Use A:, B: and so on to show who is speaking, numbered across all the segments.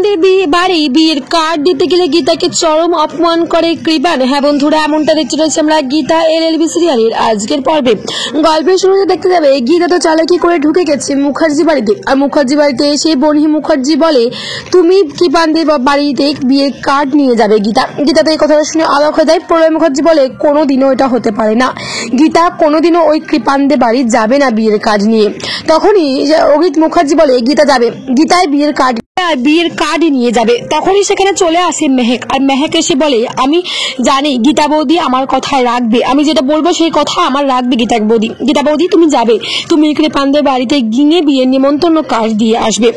A: কৃপানদের বাড়ি বিয়ের কার্ড দিতে গেলে গীতাকে চরম অপমান করে কৃপান। হ্যাঁ বন্ধুরা, এমনটা দেখতে রয়েছে আমরা গীতা এলএলবি সিরিয়ালের আজকের পর্বে। গল্পের শুরুতে দেখতে যাবে গীতা তো চালাকি করে ঢুকে গেছে মুখার্জি বাড়িতে, আর মুখার্জি বাড়িতে এসে বনি মুখার্জি বলে তুমি কৃপানদের বাড়িতে বিয়ের কার্ড নিয়ে যাবে। গীতা তো এই কথাটা শুনে অবাক হয়ে যায়। প্রলয় মুখার্জি বলে কোনোদিনও এটা হতে পারে না, গীতা কোনোদিনও ওই কৃপানদের বাড়ি যাবে না বিয়ের কার্ড নিয়ে। তখনই অজিত মুখার্জি বলে গীতা যাবে, গীতায় বিয়ের কার্ড নিয়ে যাবে। তখনই সেখানে চলে আসে মেহেক, আর মেহেক এসে বলে আমি জানি গীতা বৌদি আমার কথা রাখবে, আমি যেটা বলবো সেই কথা আমার রাখবে গীতা বৌদি তুমি যাবে, তুমি কৃপানদের বাড়িতে গিয়ে বিয়ের নিমন্ত্রণ কার্ড দিয়ে আসবে।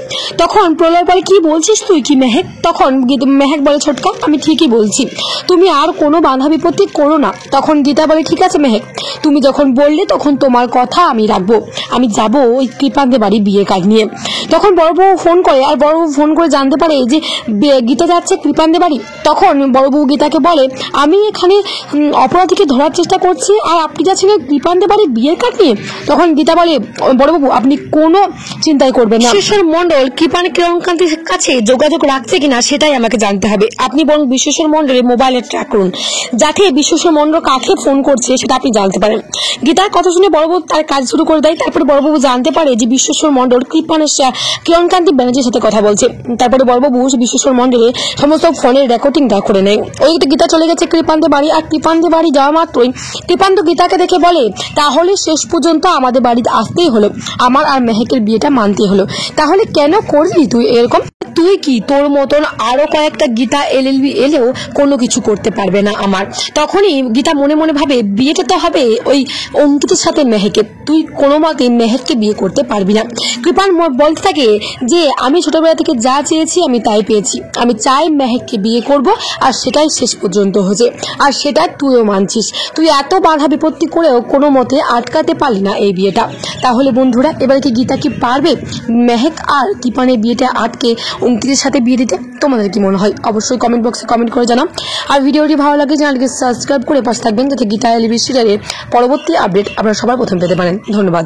A: তখন প্রলয় বলে কি বলছিস তুই কি মেহেক? তখন মেহেক বলে ছোটকা আমি ঠিকই বলছি, তুমি আর কোনো বাধা বিপত্তি করো না। তখন গীতা বলে ঠিক আছে মেহেক, তুমি যখন বললে তখন তোমার কথা আমি রাখবো, আমি যাবো ওই কৃপানদের বাড়ি বিয়ে কার্ড নিয়ে। তখন বড়বউ ফোন করে, আর বড়বউ ফোন করে জানতে পারে যে গীতা যাচ্ছে কৃপানদের বাড়ি। তখন বড়বউ গীতাকে বলে আমি এখানে অপরাধীকে ধরার চেষ্টা করছি আর আপনি যাচ্ছেন কৃপানদের বাড়ি বিয়ের কার্ড নিয়ে। তখন গীতা বলে বড়বাবু আপনি কোনো চিন্তাই করবেন না, বিশ্বেশ্বর মণ্ডল কৃপান কিরণকান্তির কাছে যোগাযোগ রাখছে কিনা সেটাই আমাকে জানতে হবে। আপনি বরং বিশ্বেশ্বর মণ্ডলের মোবাইলে ট্র্যাক করুন, যাতে বিশ্বেশ্বর মণ্ডল কাকে ফোন করছে সেটা আপনি জানতে পারেন। গীতার কথা শুনে বড়বাবু তার কাজ শুরু করে দেয়। তারপরে বড়বাবু জানতে পারে যে বিশ্বেশ্বর মণ্ডল কৃপানের কিরণকান্তি ব্যানার্জির সাথে কথা বলছে। তারপরে বড়বাবু বিশ্বেশ্বর মণ্ডলের সমস্ত ফোনের রেকর্ডিংটা করে নেয়। ওই গীতা চলে গেছে কৃপানদের বাড়ি, আর কৃপানদের বাড়ি যাওয়া মাত্রই কৃপান্ত গীতাকে দেখে বলে তাহলে শেষ পর্যন্ত আমাদের বাড়িতে আসতেই হলো, আমার আর মেহেকের বিয়েটা মানতেই হলো। তাহলে কেন করলি তুই এরকম? তুই কি তোর মতন আরো কয়েকটা গীতা এলএলবি এলেও কোনো কিছু করতে পারবে না আমার। তখনই গীতা মনে মনে ভাবে বিয়েটা তো হবে ওই অঙ্কিতের সাথে মেহেকের, তুই কোনো মতে মেহেককে বিয়ে করতে পারবি না। কৃপান বলতে থাকে যে আমি ছোটবেলা থেকে যা চেয়েছি আমি তাই পেয়েছি, আমি চাই মেহেককে বিয়ে করব, আর সেটাই শেষ পর্যন্ত হয়েছে, আর সেটা তুইও মানছিস। তুই এত বাধা বিপত্তি করেও কোনো মতে আটকাতে পারলি না এই বিয়েটা। তাহলে বন্ধুরা এবারে কি গীতা কি পারবে মেহেক আর কৃপানের বিয়েটা আটকে অঙ্কিতের সাথে বিয়ে দিতে? তোমাদের কি মনে হয় অবশ্যই কমেন্ট বক্সে কমেন্ট করে জানাও। আর ভিডিওটি ভালো লাগে চ্যানেলকে সাবস্ক্রাইব করে পাশে থাকবেন, যাতে গীতা এলএলবি সিরিয়ালের পরবর্তী আপডেট আপনারা সবার প্রথম পেতে পারেন। ধন্যবাদ।